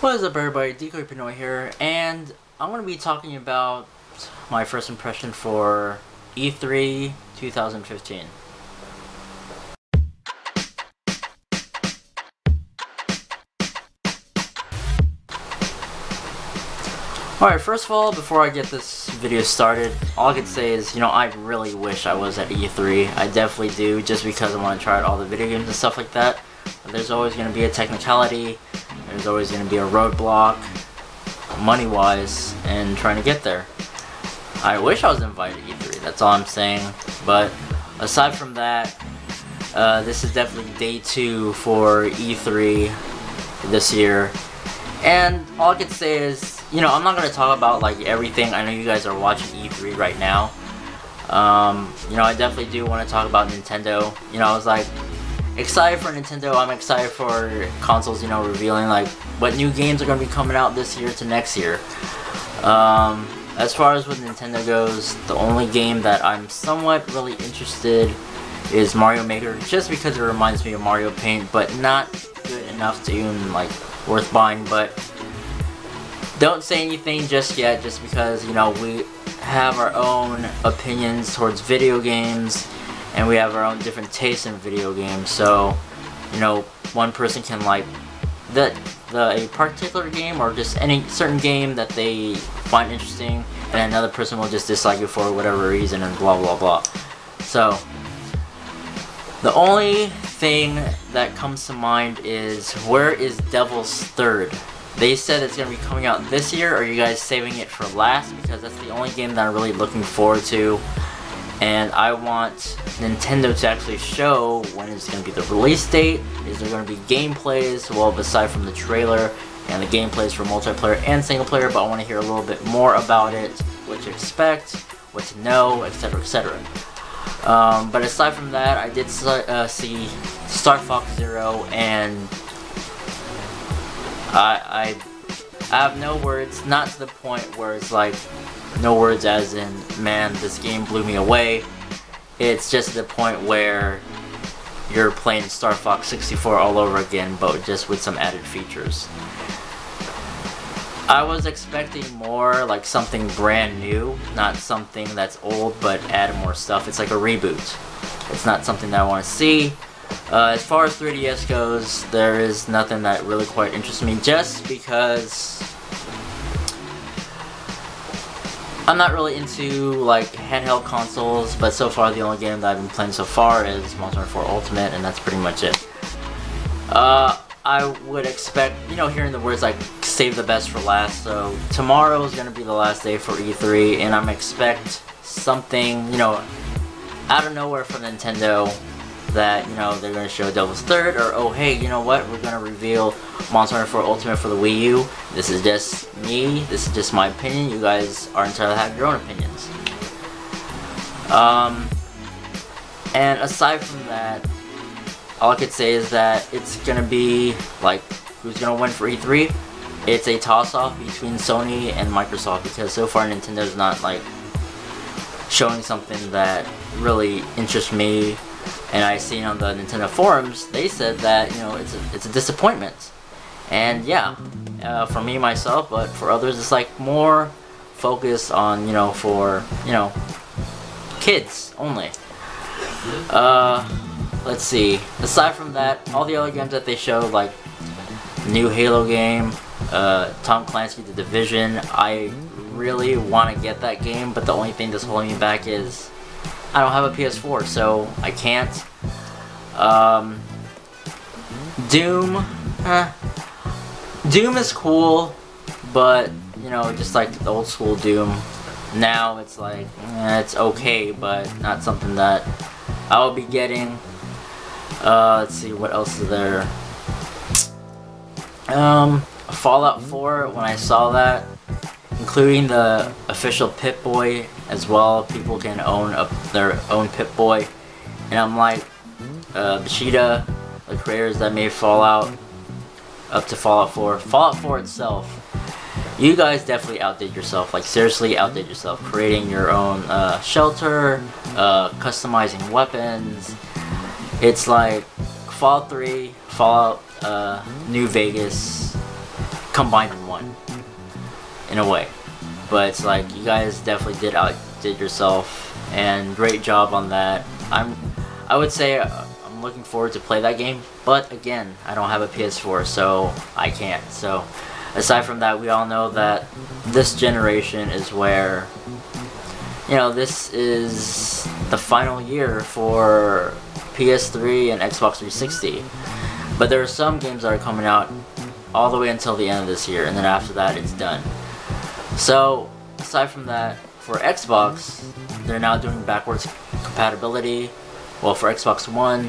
What is up, everybody? Decoy Pinoy here, and I'm going to be talking about my first impression for E3 2015. Alright, first of all, before I get this video started, all I can say is, I really wish I was at E3. I definitely do, just because I want to try out all the video games and stuff like that. But there's always going to be a technicality. There's always going to be a roadblock, money-wise, and trying to get there. I wish I was invited to E3, that's all I'm saying. But aside from that, this is definitely day 2 for E3 this year. And all I can say is, I'm not going to talk about like everything. I know you guys are watching E3 right now. I definitely do want to talk about Nintendo. I was like, excited for Nintendo. I'm excited for consoles, revealing like what new games are going to be coming out this year to next year. As far as with Nintendo goes, the only game that I'm somewhat really interested is Mario Maker, just because it reminds me of Mario Paint, but not good enough to even like worth buying. But don't say anything just yet, just because we have our own opinions towards video games. And we have our own different tastes in video games, so one person can like a particular game or just any certain game that they find interesting, and another person will just dislike it for whatever reason and blah blah blah. So the only thing that comes to mind is, where is Devil's Third? They said it's going to be coming out this year. Are you guys saving it for last? Because that's the only game that I'm really looking forward to. And I want Nintendo to actually show when it's going to be the release date. Is there going to be gameplays? Well, aside from the trailer and the gameplays for multiplayer and single player, but I want to hear a little bit more about it, what to expect, what to know, etc, etc. But aside from that, I did see Star Fox Zero, and I have no words, not to the point where it's like, no words as in, man, this game blew me away. It's just the point where you're playing Star Fox 64 all over again, but just with some added features. I was expecting more like something brand new, not something that's old but add more stuff. It's like a reboot. It's not something that I want to see. As far as 3DS goes, there is nothing that really quite interests me, just because I'm not really into like handheld consoles, but so far the only game that I've been playing so far is Monster Hunter 4 Ultimate, and that's pretty much it. I would expect, hearing the words like save the best for last, so tomorrow is going to be the last day for E3, and I'm expect something, out of nowhere from Nintendo, that, they're going to show Devil's Third, or, oh hey, you know what, we're going to reveal Monster Hunter 4 Ultimate for the Wii U. This is just me, this is just my opinion, you guys are entitled to have your own opinions. And aside from that, all I could say is that it's going to be, like, who's going to win for E3? It's a toss-off between Sony and Microsoft, because so far Nintendo's not, like, showing something that really interests me. And I seen on the Nintendo forums, they said that, it's a disappointment. And yeah, for me, myself, but for others, it's like more focused on, for, kids only. Let's see. Aside from that, all the other games that they showed, like new Halo game, Tom Clancy, The Division, I really want to get that game, but the only thing that's holding me back is I don't have a PS4, so I can't. Doom. Doom is cool, but, just like the old school Doom. Now it's like, it's okay, but not something that I will be getting. Let's see, what else is there? Fallout 4, when I saw that, including the official Pip-Boy as well, people can own their own Pip-Boy, and I'm like, Bethesda, the creators that made Fallout, up to Fallout 4. Fallout 4 itself, you guys definitely outdid yourself, like seriously outdid yourself, creating your own shelter, customizing weapons. It's like Fallout 3, Fallout New Vegas, combined in one, in a way. But it's like, you guys definitely outdid yourself, and great job on that. I would say I'm looking forward to play that game, but again, I don't have a PS4, so I can't. So aside from that, we all know that this generation is where, you know, this is the final year for PS3 and Xbox 360. But there are some games that are coming out all the way until the end of this year, and then after that it's done. So aside from that, for Xbox, they're now doing backwards compatibility. Well, for Xbox One,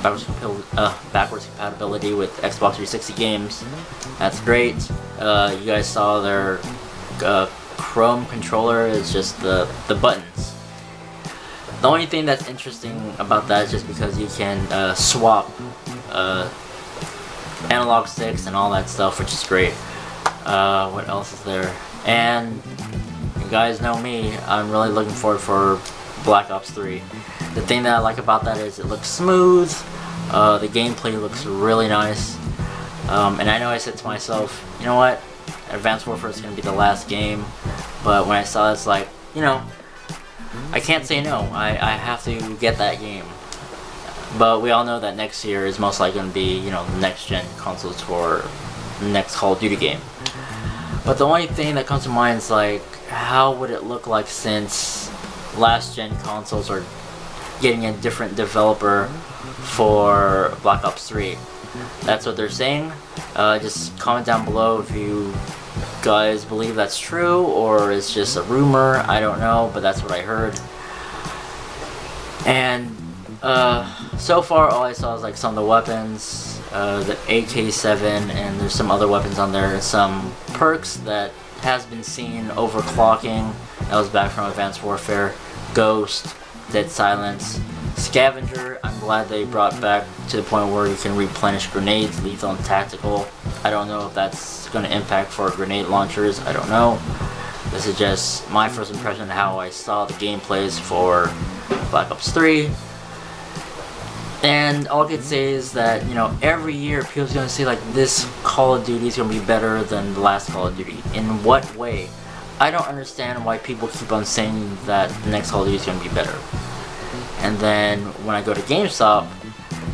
backwards compatibility with Xbox 360 games. That's great. You guys saw their Chrome controller is just the buttons. The only thing that's interesting about that is just because you can swap analog sticks and all that stuff, which is great. What else is there? And you guys know me, I'm really looking forward for Black Ops 3. The thing that I like about that is it looks smooth, the gameplay looks really nice, and I know I said to myself, you know what, Advanced Warfare is going to be the last game, but when I saw it, it's like, you know, I can't say no, I have to get that game. But we all know that next year is most likely going to be, you know, the next gen consoles for the next Call of Duty game. But the only thing that comes to mind is like, how would it look like since last gen consoles are getting a different developer for Black Ops 3. That's what they're saying. Just comment down below if you guys believe that's true or it's just a rumor. I don't know, but that's what I heard. And so far all I saw is like some of the weapons, the AK-7, and there's some other weapons on there, some perks that has been seen, overclocking, that was back from Advanced Warfare, Ghost, Dead Silence, Scavenger. I'm glad they brought back to the point where you can replenish grenades, lethal and tactical. I don't know if that's going to impact for grenade launchers, I don't know. This is just my first impression of how I saw the gameplays for Black Ops 3. And all I can say is that, you know, every year people's going to say like, this Call of Duty is going to be better than the last Call of Duty. In what way? I don't understand why people keep on saying that the next Call of Duty is going to be better. And then when I go to GameStop,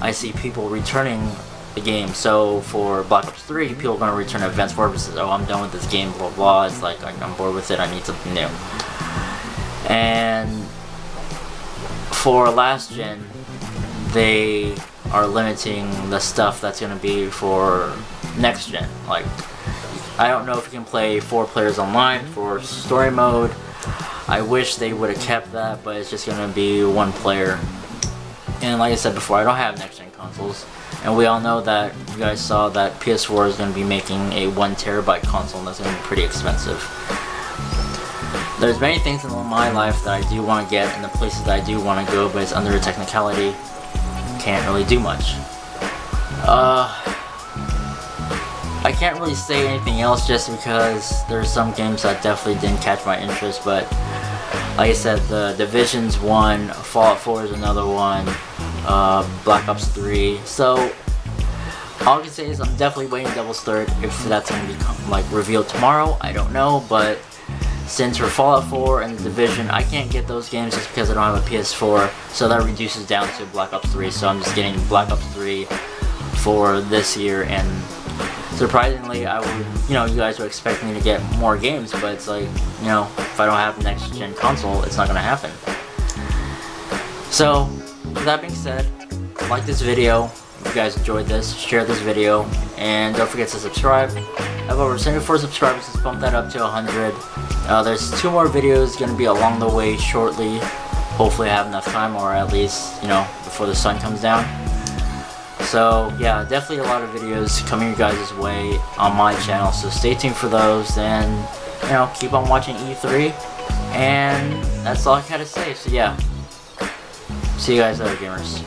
I see people returning the game. So for Black Ops 3, people are going to return Advanced Warfare and say, oh, I'm done with this game, blah blah. It's like, I'm bored with it, I need something new. And for last gen, they are limiting the stuff that's going to be for next gen. Like, I don't know if you can play 4 players online for story mode. I wish they would have kept that, but it's just going to be 1 player. And like I said before, I don't have next gen consoles. And we all know that you guys saw that PS4 is going to be making a 1 terabyte console, and that's going to be pretty expensive. There's many things in my life that I do want to get and the places that I do want to go, but it's under a technicality. Can't really do much. I can't really say anything else just because there's some games that definitely didn't catch my interest, but like I said, the Division's one, Fallout 4 is another one, Black Ops 3. So all I can say is I'm definitely waiting Devil's Third. If that's going to become like revealed tomorrow, I don't know, but since for Fallout 4 and The Division, I can't get those games just because I don't have a PS4, so that reduces down to Black Ops 3, so I'm just getting Black Ops 3 for this year, and surprisingly, I would, you know, you guys would expect me to get more games, but it's like, you know, if I don't have next gen console, it's not going to happen. So, with that being said, like this video, if you guys enjoyed this, share this video, and don't forget to subscribe. I have over 74 subscribers, let's bump that up to 100. There's 2 more videos going to be along the way shortly. Hopefully I have enough time, or at least, you know, before the sun comes down. So yeah, definitely a lot of videos coming your guys' way on my channel, so stay tuned for those, and you know, keep on watching E3, and that's all I gotta say. So yeah, see you guys later, gamers.